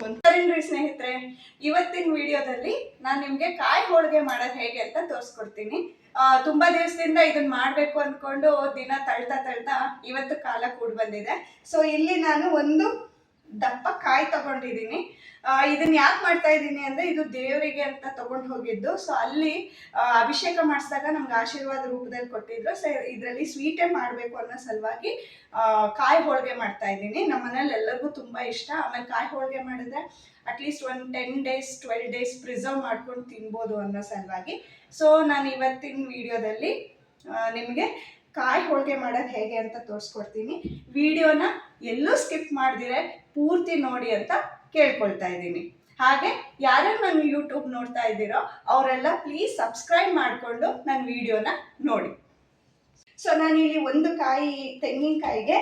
ತೋರಿಸ್ಕೊಂತೀನಿ ಸ್ನೇಹಿತರೆ. ಇವತ್ತಿನ ವಿಡಿಯೋದಲ್ಲಿ ನಾನು ನಿಮಗೆ ಕಾಯಿ ಹೋಳಿಗೆ ಮಾಡೋದು ಹೇಗೆ ಅಂತ ತೋರಿಸ್ಕೊಡ್ತೀನಿ. ತುಂಬಾ ದಿವಸದಿಂದ ಇದನ್ನ ಮಾಡಬೇಕು ಅನ್ಕೊಂಡು ದಿನ ತಳ್ತಾ ಇವತ್ತು ಕಾಲ ಕೂಡ ಬಂದಿದೆ. ಸೊ ಇಲ್ಲಿ ನಾನು ಒಂದು ದಪ್ಪ ಕಾಯಿ ತಗೊಂಡಿದ್ದೀನಿ. ಇದನ್ನ ಯಾಕೆ ಮಾಡ್ತಾ ಇದ್ದೀನಿ ಅಂದ್ರೆ ಇದು ದೇವರಿಗೆ ಅಂತ ತಗೊಂಡು ಹೋಗಿದ್ದು. ಸೊ ಅಲ್ಲಿ ಅಭಿಷೇಕ ಮಾಡಿಸಿದಾಗ ನಮ್ಗೆ ಆಶೀರ್ವಾದ ರೂಪದಲ್ಲಿ ಕೊಟ್ಟಿದ್ರು. ಸೊ ಇದರಲ್ಲಿ ಸ್ವೀಟೇ ಮಾಡಬೇಕು ಅನ್ನೋ ಸಲುವಾಗಿ ಕಾಯಿ ಹೋಳಿಗೆ ಮಾಡ್ತಾ ಇದ್ದೀನಿ. ನಮ್ಮ ಮನೇಲಿ ಎಲ್ಲರಿಗೂ ತುಂಬಾ ಇಷ್ಟ. ಆಮೇಲೆ ಕಾಯಿ ಹೋಳಿಗೆ ಮಾಡಿದ್ರೆ ಅಟ್ಲೀಸ್ಟ್ ಒಂದು 10 days 12 days ಪ್ರಿಸರ್ವ್ ಮಾಡ್ಕೊಂಡು ತಿನ್ಬೋದು ಅನ್ನೋ ಸಲುವಾಗಿ. ಸೊ ನಾನು ಇವತ್ತಿನ ವಿಡಿಯೋದಲ್ಲಿ ನಿಮಗೆ ಕಾಯಿ ಹೋಳಿಗೆ ಮಾಡೋದು ಹೇಗೆ ಅಂತ ತೋರಿಸ್ಕೊಡ್ತೀನಿ. ವಿಡಿಯೋನ ಎಲ್ಲೂ ಸ್ಕಿಪ್ ಮಾಡ್ದಿರೆ ಪೂರ್ತಿ ನೋಡಿ ಅಂತ ಕೇಳ್ಕೊಳ್ತಾ ಇದ್ದೀನಿ. ಹಾಗೆ ಯಾರ್ಯಾರು ನಾನು ಯೂಟ್ಯೂಬ್ ನೋಡ್ತಾ ಇದ್ದೀರೋ ಅವರೆಲ್ಲ ಪ್ಲೀಸ್ ಸಬ್ಸ್ಕ್ರೈಬ್ ಮಾಡಿಕೊಂಡು ನನ್ನ ವಿಡಿಯೋನ ನೋಡಿ. ಸೊ ನಾನಿಲ್ಲಿ ಒಂದು ತೆಂಗಿನಕಾಯಿಗೆ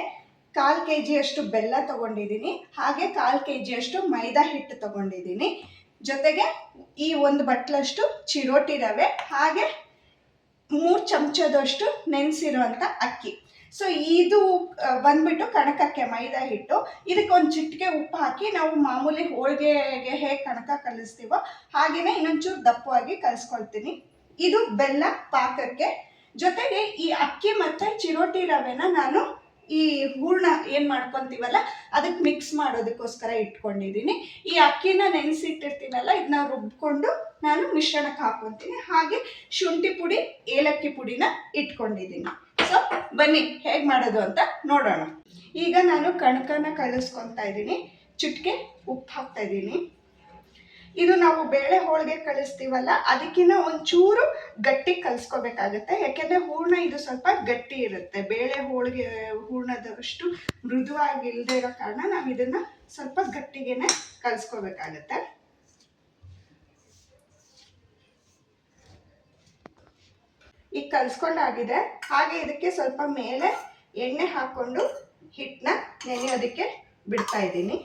1/4 kg ಅಷ್ಟು ಬೆಲ್ಲ ತಗೊಂಡಿದ್ದೀನಿ. ಹಾಗೆ 1/4 kg ಅಷ್ಟು ಮೈದಾ ಹಿಟ್ಟು ತಗೊಂಡಿದ್ದೀನಿ. ಜೊತೆಗೆ ಈ ಒಂದು ಬಟ್ಲಷ್ಟು ಚಿರೋಟಿ ರವೆ, ಹಾಗೆ 3 ಚಮಚದಷ್ಟು ನೆನೆಸಿರುವಂಥ ಅಕ್ಕಿ. ಸೊ ಇದು ಬಂದ್ಬಿಟ್ಟು ಕಣಕಕ್ಕೆ ಮೈದಾ ಹಿಟ್ಟು. ಇದಕ್ಕೊಂದು ಚಿಟಿಕೆ ಉಪ್ಪು ಹಾಕಿ ನಾವು ಮಾಮೂಲಿ ಹೋಳಿಗೆಗೆ ಹೇಗೆ ಕಣಕ ಕಲಿಸ್ತೀವೋ ಹಾಗೆಯೇ ಇನ್ನೊಂಚೂರು ದಪ್ಪವಾಗಿ ಕಲಿಸ್ಕೊಳ್ತೀನಿ. ಇದು ಬೆಲ್ಲ ಪಾಕಕ್ಕೆ. ಜೊತೆಗೆ ಈ ಅಕ್ಕಿ ಮತ್ತು ಚಿರೋಟಿ ರವೆನ ನಾನು ಈ ಹೂರ್ಣ ಏನು ಮಾಡ್ಕೊತೀವಲ್ಲ ಅದಕ್ಕೆ ಮಿಕ್ಸ್ ಮಾಡೋದಕ್ಕೋಸ್ಕರ ಇಟ್ಕೊಂಡಿದ್ದೀನಿ. ಈ ಅಕ್ಕಿನ ನೆನೆಸಿಟ್ಟಿರ್ತೀನಲ್ಲ ಇದನ್ನ ರುಬ್ಕೊಂಡು ನಾನು ಮಿಶ್ರಣಕ್ಕೆ ಹಾಕ್ಕೊತೀನಿ. ಹಾಗೆ ಶುಂಠಿ ಪುಡಿ, ಏಲಕ್ಕಿ ಪುಡಿನ ಇಟ್ಕೊಂಡಿದ್ದೀನಿ. ಸೊ ಬನ್ನಿ ಹೇಗೆ ಮಾಡೋದು ಅಂತ ನೋಡೋಣ. ಈಗ ನಾನು ಕಣಕನ ಕಲಿಸ್ಕೊತಾ ಇದ್ದೀನಿ. ಚಿಟಿಕೆ ಉಪ್ಪು ಹಾಕ್ತಾ ಇದ್ದೀನಿ. ಇದು ನಾವು ಬೇಳೆ ಹೋಳಿಗೆ ಕಲಿಸ್ತೀವಲ್ಲ ಅದಕ್ಕಿಂತ ಒಂಚೂರು ಗಟ್ಟಿ ಕಲಿಸ್ಕೋಬೇಕಾಗತ್ತೆ. ಯಾಕೆಂದರೆ ಹೂರ್ಣ ಇದು ಸ್ವಲ್ಪ ಗಟ್ಟಿ ಇರುತ್ತೆ. ಬೇಳೆ ಹೋಳಿಗೆ ಹೂರ್ಣದಷ್ಟು ಮೃದುವಾಗಿ ಇಲ್ಲದೆ ಇರೋ ಕಾರಣ ನಾವು ಇದನ್ನು ಸ್ವಲ್ಪ ಗಟ್ಟಿಗೆನೆ ಕಲಿಸ್ಕೋಬೇಕಾಗತ್ತೆ. ಈಗ ಕಲಿಸ್ಕೊಂಡಾಗಿದೆ. ಹಾಗೆ ಇದಕ್ಕೆ ಸ್ವಲ್ಪ ಮೇಲೆ ಎಣ್ಣೆ ಹಾಕ್ಕೊಂಡು ಹಿಟ್ಟನ್ನ ನೆನೆಯೋದಕ್ಕೆ ಬಿಡ್ತಾ ಇದ್ದೀನಿ.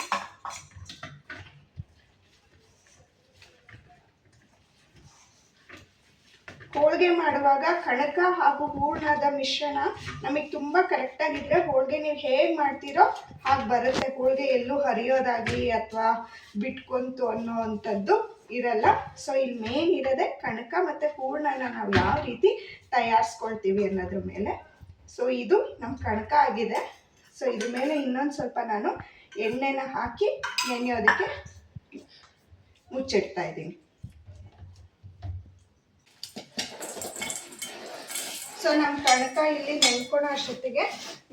ಹೋಳಿಗೆ ಮಾಡುವಾಗ ಕಣಕ ಹಾಗೂ ಹೂರ್ಣದ ಮಿಶ್ರಣ ನಮಗೆ ತುಂಬ ಕರೆಕ್ಟಾಗಿದ್ದರೆ ಹೋಳಿಗೆ ನೀವು ಹೇಗೆ ಮಾಡ್ತೀರೋ ಹಾಗೆ ಬರುತ್ತೆ. ಹೋಳಿಗೆ ಎಲ್ಲೂ ಹರಿಯೋದಾಗಲಿ ಅಥವಾ ಬಿಟ್ಕೊಂತು ಅನ್ನೋ ಅಂಥದ್ದು ಇರಲ್ಲ. ಸೊ ಇಲ್ಲಿ ಮೇನ್ ಇರೋದೆ ಕಣಕ ಮತ್ತು ಹೂರ್ಣನ ನಾವು ಯಾವ ರೀತಿ ತಯಾರಿಸ್ಕೊಳ್ತೀವಿ ಅನ್ನೋದ್ರ ಮೇಲೆ. ಸೊ ಇದು ನಮ್ಮ ಕಣಕ ಆಗಿದೆ. ಸೊ ಇದ್ರ ಮೇಲೆ ಇನ್ನೊಂದು ಸ್ವಲ್ಪ ನಾನು ಎಣ್ಣೆನ ಹಾಕಿ ನೆನೆಯೋದಕ್ಕೆ ಮುಚ್ಚಿಡ್ತಾ ಇದ್ದೀನಿ. ಸೊ ನಮ್ಮ ಕಣಕ ಇಲ್ಲಿ ನೆನ್ಕೊಳ್ಳೋ ಅಷ್ಟೊತ್ತಿಗೆ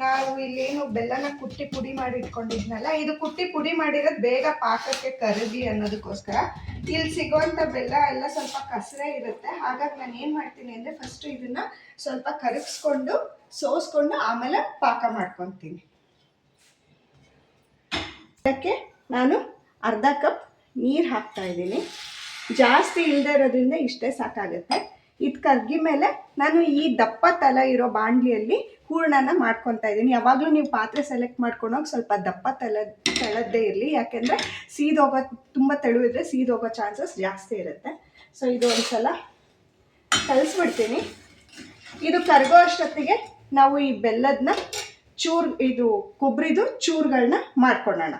ನಾವು ಇಲ್ಲೇನು ಬೆಲ್ಲನ ಕುಟ್ಟಿ ಪುಡಿ ಮಾಡಿ ಇಟ್ಕೊಂಡಿದ್ನಲ್ಲ, ಇದು ಕುಟ್ಟಿ ಪುಡಿ ಮಾಡಿರೋದು ಬೇಗ ಪಾಕಕ್ಕೆ ಕರಗಿ ಅನ್ನೋದಕ್ಕೋಸ್ಕರ. ಇಲ್ಲಿ ಸಿಗೋವಂಥ ಬೆಲ್ಲ ಎಲ್ಲ ಸ್ವಲ್ಪ ಕಸರೆ ಇರುತ್ತೆ. ಹಾಗಾಗಿ ನಾನು ಏನು ಮಾಡ್ತೀನಿ ಅಂದರೆ ಫಸ್ಟು ಇದನ್ನು ಸ್ವಲ್ಪ ಕರಗಿಸ್ಕೊಂಡು ಸೋಸ್ಕೊಂಡು ಆಮೇಲೆ ಪಾಕ ಮಾಡ್ಕೊತೀನಿ. ಅದಕ್ಕೆ ನಾನು ಅರ್ಧ ಕಪ್ ನೀರು ಹಾಕ್ತಾ ಇದ್ದೀನಿ. ಜಾಸ್ತಿ ಇಲ್ಲದೆ ಇರೋದ್ರಿಂದ ಇಷ್ಟೇ ಸಾಕಾಗುತ್ತೆ. ಇದು ಕರ್ಗಿ ಮೇಲೆ ನಾನು ಈ ದಪ್ಪ ತಲ ಇರೋ ಬಾಣಲಿಯಲ್ಲಿ ಹೂರ್ಣನ ಮಾಡ್ಕೊತಾ ಇದ್ದೀನಿ. ಯಾವಾಗಲೂ ನೀವು ಪಾತ್ರೆ ಸೆಲೆಕ್ಟ್ ಮಾಡ್ಕೊಂಡೋಗಿ ಸ್ವಲ್ಪ ದಪ್ಪ ತಳದ್ದೇ ಇರಲಿ. ಯಾಕೆಂದರೆ ಸೀದೋಗೋ ತುಂಬ ತೆಳುವಿದ್ರೆ ಸೀದೋಗೋ ಚಾನ್ಸಸ್ ಜಾಸ್ತಿ ಇರುತ್ತೆ. ಸೊ ಇದು ಒಂದು ಸಲ ಕಲಿಸ್ಬಿಡ್ತೀನಿ. ಇದು ಕರಗೋ ಅಷ್ಟೊತ್ತಿಗೆ ನಾವು ಈ ಬೆಲ್ಲದನ್ನ ಇದು ಕೊಬ್ಬರಿದು ಚೂರುಗಳನ್ನ ಮಾಡ್ಕೊಳ್ಳೋಣ.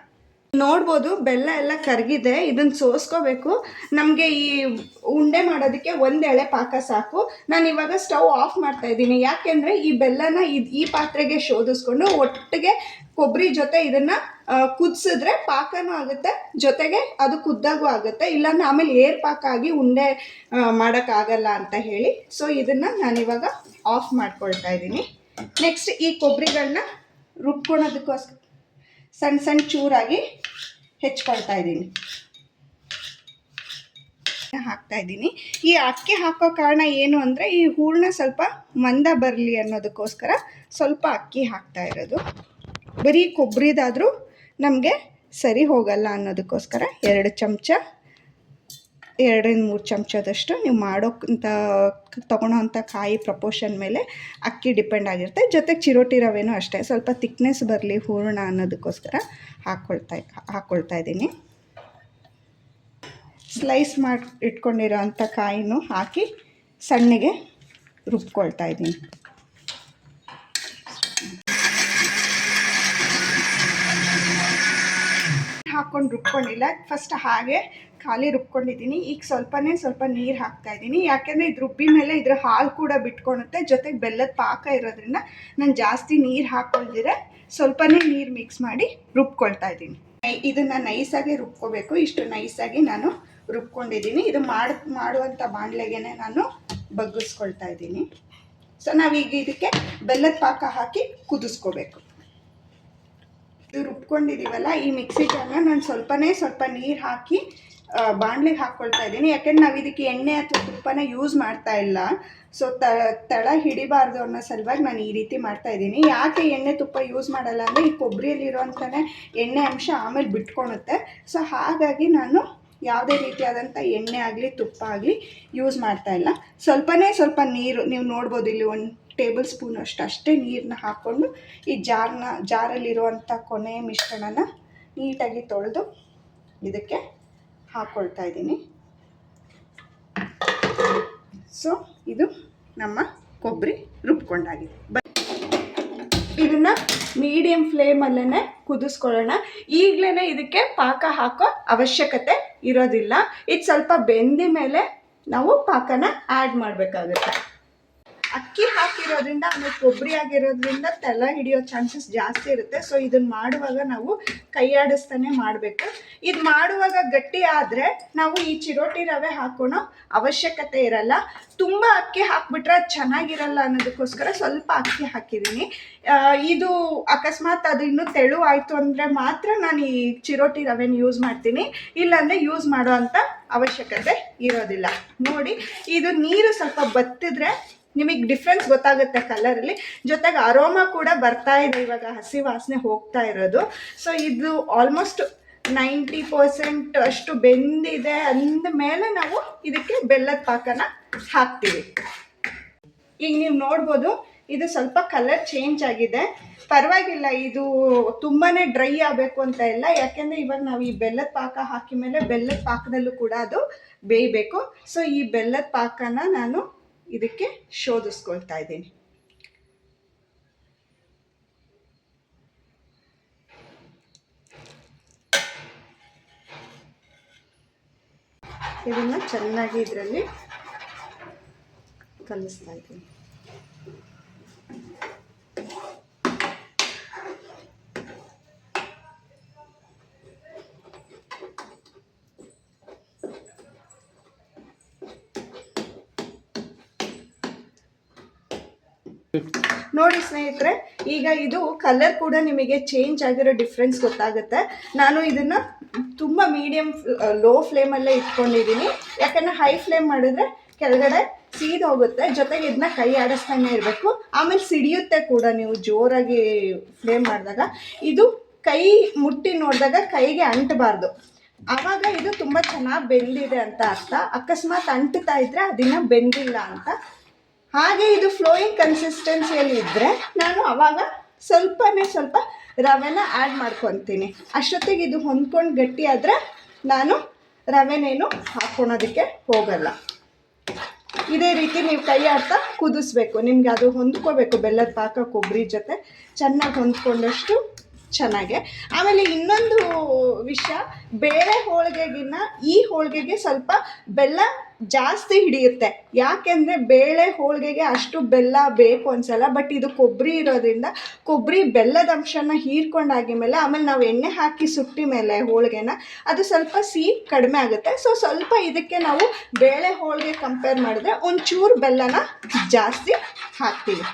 ನೋಡ್ಬೋದು ಬೆಲ್ಲ ಎಲ್ಲ ಕರಗಿದೆ. ಇದನ್ನು ಸೋಸ್ಕೋಬೇಕು. ನಮಗೆ ಈ ಉಂಡೆ ಮಾಡೋದಕ್ಕೆ ಒಂದು ಎಳೆ ಪಾಕ ಸಾಕು. ನಾನು ಇವಾಗ ಸ್ಟವ್ ಆಫ್ ಮಾಡ್ತಾ ಇದ್ದೀನಿ. ಯಾಕೆಂದರೆ ಈ ಬೆಲ್ಲನ ಈ ಪಾತ್ರೆಗೆ ಶೋಧಿಸ್ಕೊಂಡು ಒಟ್ಟಿಗೆ ಕೊಬ್ಬರಿ ಜೊತೆ ಇದನ್ನು ಕುದಿಸಿದ್ರೆ ಪಾಕನೂ ಆಗುತ್ತೆ, ಜೊತೆಗೆ ಅದು ಕುದ್ದಾಗೂ ಆಗುತ್ತೆ. ಇಲ್ಲಾಂದ್ರೆ ಆಮೇಲೆ ಏರ್ ಪಾಕ ಆಗಿ ಉಂಡೆ ಮಾಡೋಕ್ಕಾಗಲ್ಲ ಅಂತ ಹೇಳಿ. ಸೊ ಇದನ್ನು ನಾನಿವಾಗ ಆಫ್ ಮಾಡ್ಕೊಳ್ತಾ ಇದ್ದೀನಿ. ನೆಕ್ಸ್ಟ್ ಈ ಕೊಬ್ಬರಿಗಳನ್ನ ರುಬ್ಕೊಳೋದಕ್ಕೋಸ್ಕರ ಸಣ್ಣ ಸಣ್ಣ ಚೂರಾಗಿ ಹೆಚ್ಕೊಳ್ತಾ ಇದ್ದೀನಿ, ಹಾಕ್ತಾ ಇದ್ದೀನಿ. ಈ ಅಕ್ಕಿ ಹಾಕೋ ಕಾರಣ ಏನು ಅಂದರೆ ಈ ಹೂರ್ಣ ಸ್ವಲ್ಪ ಮಂದ ಬರಲಿ ಅನ್ನೋದಕ್ಕೋಸ್ಕರ ಸ್ವಲ್ಪ ಅಕ್ಕಿ ಹಾಕ್ತಾ ಇರೋದು. ಬರೀ ಕೊಬ್ಬರಿದಾದರೂ ನಮಗೆ ಸರಿ ಹೋಗಲ್ಲ ಅನ್ನೋದಕ್ಕೋಸ್ಕರ 2 ಚಮಚ 2-3 ಚಮಚದಷ್ಟು ನೀವು ಮಾಡೋಕ್ಕಂತ ತೊಗೊಳೋಂಥ ಕಾಯಿ ಪ್ರಪೋರ್ಷನ್ ಮೇಲೆ ಅಕ್ಕಿ ಡಿಪೆಂಡ್ ಆಗಿರುತ್ತೆ. ಜೊತೆಗೆ ಚಿರೋಟಿ ರವೆನೂ ಅಷ್ಟೇ ಸ್ವಲ್ಪ ತಿಕ್ನೆಸ್ ಬರಲಿ ಹೂರ್ಣ ಅನ್ನೋದಕ್ಕೋಸ್ಕರ ಹಾಕ್ಕೊಳ್ತಾ ಇದ್ದೀನಿ. ಸ್ಲೈಸ್ ಮಾಡಿ ಇಟ್ಕೊಂಡಿರೋ ಅಂಥ ಕಾಯಿನೂ ಹಾಕಿ ಸಣ್ಣಗೆ ರುಬ್ಕೊಳ್ತಾ ಇದ್ದೀನಿ. ಹಾಕ್ಕೊಂಡು ರುಬ್ಕೊಂಡಿಲ್ಲ, ಫಸ್ಟ್ ಹಾಗೆ ಖಾಲಿ ರುಬ್ಕೊಂಡಿದ್ದೀನಿ. ಈಗ ಸ್ವಲ್ಪ ನೀರು ಹಾಕ್ತಾಯಿದ್ದೀನಿ, ಯಾಕೆಂದರೆ ಇದು ರುಬ್ಬಿ ಮೇಲೆ ಇದ್ರ ಹಾಲು ಕೂಡ ಬಿಟ್ಕೊಳುತ್ತೆ. ಜೊತೆಗೆ ಬೆಲ್ಲದ ಪಾಕ ಇರೋದ್ರಿಂದ ನಾನು ಜಾಸ್ತಿ ನೀರು ಹಾಕ್ಕೊಳ್ದಿರೆ ಸ್ವಲ್ಪನೇ ನೀರು ಮಿಕ್ಸ್ ಮಾಡಿ ರುಬ್ಕೊಳ್ತಾ ಇದ್ದೀನಿ. ಇದನ್ನು ನೈಸಾಗಿ ರುಬ್ಕೋಬೇಕು. ಇಷ್ಟು ನೈಸಾಗಿ ನಾನು ರುಬ್ಕೊಂಡಿದ್ದೀನಿ. ಇದು ಮಾಡುವಂಥ ಬಾಣಲೆಗೆ ನಾನು ಬಗ್ಗಿಸ್ಕೊಳ್ತಾ ಇದ್ದೀನಿ. ಸೊ ನಾವೀಗ ಇದಕ್ಕೆ ಬೆಲ್ಲದ ಪಾಕ ಹಾಕಿ ಕುದಿಸ್ಕೋಬೇಕು. ಇದು ರುಬ್ಕೊಂಡಿದ್ದೀವಲ್ಲ, ಈ ಮಿಕ್ಸಿ ಜಾರನ್ನ ನಾನು ಸ್ವಲ್ಪ ನೀರು ಹಾಕಿ ಬಾಣಲೆಗೆ ಹಾಕ್ಕೊಳ್ತಾ ಇದ್ದೀನಿ. ಯಾಕೆಂದ್ರೆ ನಾವು ಇದಕ್ಕೆ ಎಣ್ಣೆ ಅಥವಾ ತುಪ್ಪನ ಯೂಸ್ ಮಾಡ್ತಾ ಇಲ್ಲ. ಸೊ ತಳ ಹಿಡಿಬಾರ್ದು ಅನ್ನೋ ಸಲುವಾಗಿ ನಾನು ಈ ರೀತಿ ಮಾಡ್ತಾ ಇದ್ದೀನಿ. ಯಾಕೆ ಎಣ್ಣೆ ತುಪ್ಪ ಯೂಸ್ ಮಾಡಲ್ಲ ಅಂದರೆ ಈ ಕೊಬ್ಬರಿಯಲ್ಲಿರುವಂಥನೇ ಎಣ್ಣೆ ಅಂಶ ಆಮೇಲೆ ಬಿಟ್ಕೊಳುತ್ತೆ. ಸೊ ಹಾಗಾಗಿ ನಾನು ಯಾವುದೇ ರೀತಿಯಾದಂಥ ಎಣ್ಣೆ ಆಗಲಿ ತುಪ್ಪ ಆಗಲಿ ಯೂಸ್ ಮಾಡ್ತಾ ಇಲ್ಲ. ಸ್ವಲ್ಪ ನೀರು ನೀವು ನೋಡ್ಬೋದು, ಇಲ್ಲಿ 1 ಟೇಬಲ್ ಸ್ಪೂನ್ ಅಷ್ಟೇ ನೀರನ್ನ ಹಾಕ್ಕೊಂಡು ಈ ಜಾರಲ್ಲಿರುವಂಥ ಕೊನೆಯ ಮಿಶ್ರಣನ ನೀಟಾಗಿ ತೊಳೆದು ಇದಕ್ಕೆ ಹಾಕ್ಕೊಳ್ತಾ ಇದ್ದೀನಿ. ಸೊ ಇದು ನಮ್ಮ ಕೊಬ್ಬರಿ ರುಬ್ಕೊಂಡಾಗಿದೆ. ಇದನ್ನು ಮೀಡಿಯಮ್ ಫ್ಲೇಮಲ್ಲೇ ಕುದಿಸ್ಕೊಳ್ಳೋಣ. ಈಗಲೇ ಇದಕ್ಕೆ ಪಾಕ ಹಾಕೋ ಅವಶ್ಯಕತೆ ಇರೋದಿಲ್ಲ. ಇದು ಸ್ವಲ್ಪ ಬೆಂದ ಮೇಲೆ ನಾವು ಪಾಕನ ಆ್ಯಡ್ ಮಾಡಬೇಕಾಗುತ್ತೆ. ಅಕ್ಕಿ ಹಾಕಿರೋದ್ರಿಂದ ಆಮೇಲೆ ಕೊಬ್ಬರಿ ಆಗಿರೋದ್ರಿಂದ ತಳ ಹಿಡಿಯೋ ಚಾನ್ಸಸ್ ಜಾಸ್ತಿ ಇರುತ್ತೆ. ಸೊ ಇದನ್ನು ಮಾಡುವಾಗ ನಾವು ಕೈಯಾಡಿಸ್ತಾನೆ ಮಾಡಬೇಕು. ಇದು ಮಾಡುವಾಗ ಗಟ್ಟಿ ಆದರೆ ನಾವು ಈ ಚಿರೋಟಿ ರವೆ ಹಾಕೋಣ ಅವಶ್ಯಕತೆ ಇರಲ್ಲ. ತುಂಬ ಅಕ್ಕಿ ಹಾಕ್ಬಿಟ್ರೆ ಚೆನ್ನಾಗಿರಲ್ಲ ಅನ್ನೋದಕ್ಕೋಸ್ಕರ ಸ್ವಲ್ಪ ಅಕ್ಕಿ ಹಾಕಿದ್ದೀನಿ. ಇದು ಅಕಸ್ಮಾತ್ ಅದು ಇನ್ನೂ ತೆಳು ಆಯಿತು ಅಂದರೆ ಮಾತ್ರ ನಾನು ಈ ಚಿರೋಟಿ ರವೆನ ಯೂಸ್ ಮಾಡ್ತೀನಿ, ಇಲ್ಲಾಂದರೆ ಯೂಸ್ ಮಾಡೋ ಅಂಥ ಅವಶ್ಯಕತೆ ಇರೋದಿಲ್ಲ. ನೋಡಿ, ಇದು ನೀರು ಸ್ವಲ್ಪ ಬತ್ತಿದ್ರೆ ನಿಮಗೆ ಡಿಫ್ರೆನ್ಸ್ ಗೊತ್ತಾಗುತ್ತೆ ಕಲರಲ್ಲಿ. ಜೊತೆಗೆ ಅರೋಮಾ ಕೂಡ ಬರ್ತಾ ಇದೆ, ಇವಾಗ ಹಸಿ ವಾಸನೆ ಹೋಗ್ತಾ ಇರೋದು. ಸೊ ಇದು ಆಲ್ಮೋಸ್ಟ್ 90% ಅಷ್ಟು ಬೆಂದಿದೆ ಅಂದ ಮೇಲೆ ನಾವು ಇದಕ್ಕೆ ಬೆಲ್ಲದ ಪಾಕನ ಹಾಕ್ತೀವಿ. ಈಗ ನೀವು ನೋಡ್ಬೋದು, ಇದು ಸ್ವಲ್ಪ ಕಲರ್ ಚೇಂಜ್ ಆಗಿದೆ. ಪರವಾಗಿಲ್ಲ, ಇದು ತುಂಬಾ ಡ್ರೈ ಆಗಬೇಕು ಅಂತ ಇಲ್ಲ. ಯಾಕೆಂದರೆ ಇವಾಗ ನಾವು ಈ ಬೆಲ್ಲದ ಪಾಕ ಹಾಕಿ ಮೇಲೆ ಬೆಲ್ಲದ ಪಾಕದಲ್ಲೂ ಕೂಡ ಅದು ಬೇಯಬೇಕು. ಸೊ ಈ ಬೆಲ್ಲದ ಪಾಕನ ನಾನು ಇದಕ್ಕೆ ಶೋಧಿಸ್ಕೊಳ್ತಾ ಇದ್ದೀನಿ. ಇದನ್ನು ಚೆನ್ನಾಗಿ ಇದರಲ್ಲಿ ಕಲಿಸ್ತಾ ಇದ್ದೀನಿ. ನೋಡಿ ಸ್ನೇಹಿತರೆ, ಈಗ ಇದು ಕಲರ್ ಕೂಡ ನಿಮಗೆ ಚೇಂಜ್ ಆಗಿರೋ ಡಿಫ್ರೆನ್ಸ್ ಗೊತ್ತಾಗುತ್ತೆ. ನಾನು ಇದನ್ನು ತುಂಬ ಲೋ ಫ್ಲೇಮಲ್ಲೇ ಇಟ್ಕೊಂಡಿದ್ದೀನಿ. ಯಾಕಂದರೆ ಹೈ ಫ್ಲೇಮ್ ಮಾಡಿದ್ರೆ ಕೆಳಗಡೆ ಸೀದೋಗುತ್ತೆ. ಜೊತೆಗೆ ಇದನ್ನ ಕೈ ಆಡಿಸ್ತಾನೆ ಇರಬೇಕು, ಆಮೇಲೆ ಸಿಡಿಯುತ್ತೆ ಕೂಡ. ನೀವು ಜೋರಾಗಿ ಫ್ಲೇಮ್ ಮಾಡಿದಾಗ ಇದು ಕೈ ಮುಟ್ಟಿ ನೋಡಿದಾಗ ಕೈಗೆ ಅಂಟಬಾರ್ದು. ಆವಾಗ ಇದು ತುಂಬ ಚೆನ್ನಾಗಿ ಬೆಂದಿದೆ ಅಂತ ಅರ್ಥ. ಅಕಸ್ಮಾತ್ ಅಂಟುತ್ತಾ ಇದ್ದರೆ ಅದನ್ನು ಬೆಂದಿಲ್ಲ ಅಂತ. ಹಾಗೆ ಇದು ಫ್ಲೋಯಿಂಗ್ ಕನ್ಸಿಸ್ಟೆನ್ಸಿಯಲ್ಲಿ ಇದ್ದರೆ ನಾನು ಆವಾಗ ಸ್ವಲ್ಪ ರವೆನ ಆ್ಯಡ್ ಮಾಡ್ಕೊತೀನಿ. ಅಷ್ಟೊತ್ತಿಗೆ ಇದು ಹೊಂದ್ಕೊಂಡು ಗಟ್ಟಿ ಆದರೆ ನಾನು ರವೆನೇನು ಹಾಕ್ಕೊಳೋದಕ್ಕೆ ಹೋಗಲ್ಲ. ಇದೇ ರೀತಿ ನೀವು ಕೈ ಆಡ್ತಾ ಕುದಿಸ್ಬೇಕು. ನಿಮ್ಗೆ ಅದು ಹೊಂದ್ಕೋಬೇಕು, ಬೆಲ್ಲದ ಪಾಕ ಕೊಬ್ಬರಿ ಜೊತೆ ಚೆನ್ನಾಗಿ ಹೊಂದ್ಕೊಂಡಷ್ಟು ಚೆನ್ನಾಗೆ. ಆಮೇಲೆ ಇನ್ನೊಂದು ವಿಷಯ, ಬೇಳೆ ಹೋಳಿಗೆಗಿನ್ನ ಈ ಹೋಳಿಗೆಗೆ ಸ್ವಲ್ಪ ಬೆಲ್ಲ ಜಾಸ್ತಿ ಹಿಡಿಯುತ್ತೆ. ಯಾಕೆಂದರೆ ಬೇಳೆ ಹೋಳಿಗೆಗೆ ಅಷ್ಟು ಬೆಲ್ಲ ಬೇಕು ಅನ್ಸಲ್ಲ. ಬಟ್ ಇದು ಕೊಬ್ಬರಿ ಇರೋದ್ರಿಂದ ಕೊಬ್ಬರಿ ಬೆಲ್ಲದ ಅಂಶನ ಹೀರ್ಕೊಂಡಾಗಿ ಮೇಲೆ ಆಮೇಲೆ ನಾವು ಎಣ್ಣೆ ಹಾಕಿ ಸುಟ್ಟಿ ಮೇಲೆ ಹೋಳಿಗೆನ ಅದು ಸ್ವಲ್ಪ ಸಿಹಿ ಕಡಿಮೆ ಆಗುತ್ತೆ. ಸೊ ಸ್ವಲ್ಪ ಇದಕ್ಕೆ ನಾವು ಬೇಳೆ ಹೋಳಿಗೆ ಕಂಪೇರ್ ಮಾಡಿದ್ರೆ ಒಂಚೂರು ಬೆಲ್ಲನ ಜಾಸ್ತಿ ಹಾಕ್ತೀವಿ.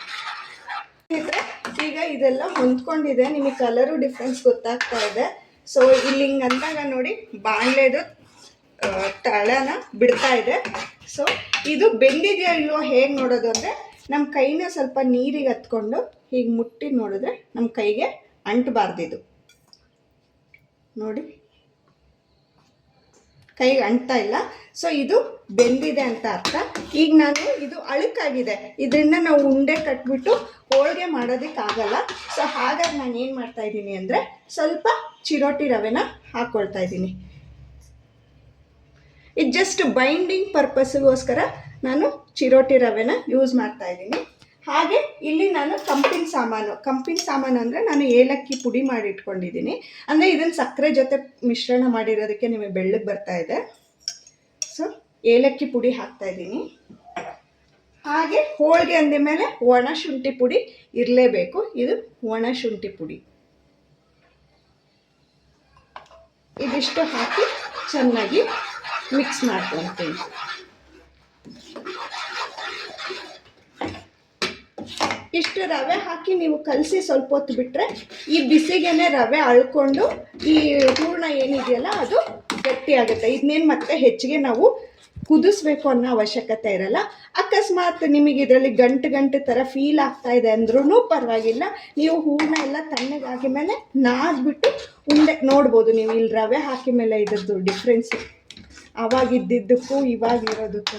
ಈಗ ಇದೆಲ್ಲ ಹೊಂದ್ಕೊಂಡಿದೆ, ನಿಮಗೆ ಕಲರು ಡಿಫ್ರೆನ್ಸ್ ಗೊತ್ತಾಗ್ತಾ ಇದೆ. ಸೊ ಇಲ್ಲಿ ಹಿಂಗೆ ಅಂದಾಗ ನೋಡಿ, ಬಾಣಲೆದು ತಳನ ಬಿಡ್ತಾ ಇದೆ. ಸೊ ಇದು ಬೆಂದಿದೆಯೋ ಇಲ್ವೋ ಹೇಗೆ ನೋಡೋದು ಅಂದರೆ, ನಮ್ಮ ಕೈನ ಸ್ವಲ್ಪ ನೀರಿಗೆ ಹತ್ಕೊಂಡು ಹೀಗೆ ಮುಟ್ಟಿ ನೋಡಿದ್ರೆ ನಮ್ಮ ಕೈಗೆ ಅಂಟಬಾರ್ದಿದು. ನೋಡಿ, ಕೈಗೆ ಅಂಟ್ತಾ ಇಲ್ಲ. ಸೊ ಇದು ಬೆಂದಿದೆ ಅಂತ ಅರ್ಥ. ಈಗ ನಾನು ಇದು ಅಳುಕಾಗಿದೆ, ಇದರಿಂದ ನಾವು ಉಂಡೆ ಕಟ್ಬಿಟ್ಟು ಹೋಳಿಗೆ ಮಾಡೋದಕ್ಕಾಗಲ್ಲ. ಸೊ ಹಾಗಾಗಿ ನಾನು ಏನು ಮಾಡ್ತಾ ಇದ್ದೀನಿ ಅಂದರೆ ಸ್ವಲ್ಪ ಚಿರೋಟಿ ರವೆನ ಹಾಕ್ಕೊಳ್ತಾ ಇದ್ದೀನಿ. ಇದು ಜಸ್ಟ್ ಬೈಂಡಿಂಗ್ ಪರ್ಪಸ್ಗೋಸ್ಕರ ನಾನು ಚಿರೋಟಿ ರವೆನ ಯೂಸ್ ಮಾಡ್ತಾ ಇದ್ದೀನಿ. ಹಾಗೆ ಇಲ್ಲಿ ನಾನು ಕಂಪಿನ ಸಾಮಾನು ಅಂದರೆ ನಾನು ಏಲಕ್ಕಿ ಪುಡಿ ಮಾಡಿ ಇಟ್ಕೊಂಡಿದ್ದೀನಿ. ಅಂದರೆ ಇದನ್ನು ಸಕ್ಕರೆ ಜೊತೆ ಮಿಶ್ರಣ ಮಾಡಿರೋದಕ್ಕೆ ನಿಮಗೆ ಬೆಳ್ಳಗೆ ಬರ್ತಾ ಇದೆ. ಸೊ ಏಲಕ್ಕಿ ಪುಡಿ ಹಾಕ್ತಾ ಇದ್ದೀನಿ. ಹಾಗೆ ಹೋಳಿಗೆ ಅಂದ ಮೇಲೆ ಒಣ ಶುಂಠಿ ಪುಡಿ ಇರಲೇಬೇಕು. ಇದು ಒಣ ಶುಂಠಿ ಪುಡಿ. ಇದಿಷ್ಟು ಹಾಕಿ ಚೆನ್ನಾಗಿ ಮಿಕ್ಸ್ ಮಾಡ್ಕೊಳ್ತೀನಿ. ಇಷ್ಟು ರವೆ ಹಾಕಿ ನೀವು ಕಲಸಿ ಸ್ವಲ್ಪ ಹೊತ್ತು ಬಿಟ್ಟರೆ ಈ ಬಿಸಿಗೆನೆ ರವೆ ಅಳ್ಕೊಂಡು ಈ ಹೂರಣ ಏನಿದೆಯಲ್ಲ ಅದು ಗಟ್ಟಿ ಆಗುತ್ತೆ. ಇದನ್ನೇನು ಮತ್ತೆ ಹೆಚ್ಚಿಗೆ ನಾವು ಕುದಿಸ್ಬೇಕು ಅನ್ನೋ ಅವಶ್ಯಕತೆ ಇರಲ್ಲ. ಅಕಸ್ಮಾತ್ ನಿಮಗೆ ಇದರಲ್ಲಿ ಗಂಟು ಥರ ಫೀಲ್ ಆಗ್ತಾ ಇದೆ ಅಂದ್ರೂ ಪರವಾಗಿಲ್ಲ. ನೀವು ಹೂರಣ ಎಲ್ಲ ತಣ್ಣಗಾಗಿ ಮೇಲೆ ನಾದ್ಬಿಟ್ಟು ಉಂಡೆ ನೋಡ್ಬೋದು ನೀವು ಇಲ್ಲಿ ರವೆ ಹಾಕಿ ಮೇಲೆ ಇದ್ರದ್ದು ಡಿಫ್ರೆನ್ಸ್ ಆವಾಗಿದ್ದಕ್ಕೂ ಇವಾಗಿರೋದಕ್ಕೂ.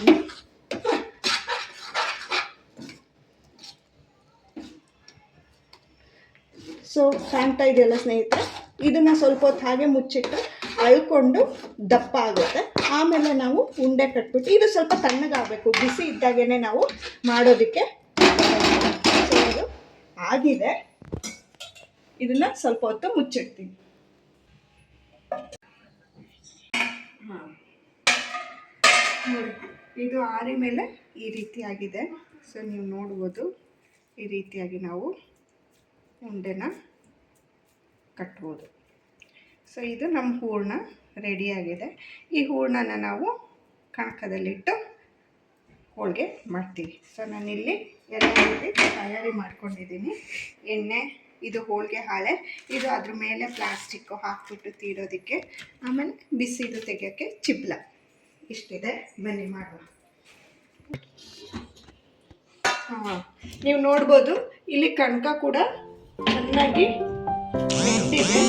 ಸೊ ಕಾಣ್ತಾ ಇದೆಯಲ್ಲ ಸ್ನೇಹಿತರೆ, ಇದನ್ನು ಸ್ವಲ್ಪ ಹೊತ್ತು ಹಾಗೆ ಮುಚ್ಚಿಟ್ಟು ಅಳ್ಕೊಂಡು ದಪ್ಪ ಆಗುತ್ತೆ. ಆಮೇಲೆ ನಾವು ಉಂಡೆ ಕಟ್ಬಿಟ್ಟು ಇದು ಸ್ವಲ್ಪ ತಣ್ಣಗಾಗಬೇಕು. ಬಿಸಿ ಇದ್ದಾಗೇ ನಾವು ಮಾಡೋದಕ್ಕೆ. ಸೊ ಇದು ಆಗಿದೆ. ಇದನ್ನು ಸ್ವಲ್ಪ ಹೊತ್ತು ಮುಚ್ಚಿಡ್ತೀನಿ. ನೋಡಿ, ಇದು ಆರಿ ಮೇಲೆ ಈ ರೀತಿ ಆಗಿದೆ. ಸೊ ನೀವು ನೋಡ್ಬೋದು ಈ ರೀತಿಯಾಗಿ ನಾವು ಉಂಡೆನ ಕಟ್ಬೋದು. ಸೊ ಇದು ನಮ್ಮ ಹೂರಣ ರೆಡಿಯಾಗಿದೆ. ಈ ಹೂರಣನ ನಾವು ಕಣಕದಲ್ಲಿಟ್ಟು ಹೋಳಿಗೆ ಮಾಡ್ತೀವಿ. ಸೊ ನಾನಿಲ್ಲಿ ಎಲ್ಲ ರೀತಿ ತಯಾರಿ ಮಾಡ್ಕೊಂಡಿದ್ದೀನಿ. ಎಣ್ಣೆ, ಇದು ಹೋಳಿಗೆ ಹಾಳೆ, ಇದು ಅದ್ರ ಮೇಲೆ ಪ್ಲಾಸ್ಟಿಕ್ಕು ಹಾಕ್ಬಿಟ್ಟು ತೀಡೋದಕ್ಕೆ, ಆಮೇಲೆ ಬಿಸಿದು ತೆಗಿಯೋಕ್ಕೆ ಚಿಪ್ಲ. ಇಷ್ಟಿದೆ, ಬನ್ನಿ ಮಾಡುವ. ನೀವು ನೋಡ್ಬೋದು ಇಲ್ಲಿ ಕಣಕ ಕೂಡ ಚೆನ್ನಾಗಿ ಬೆಂದಿದೆ.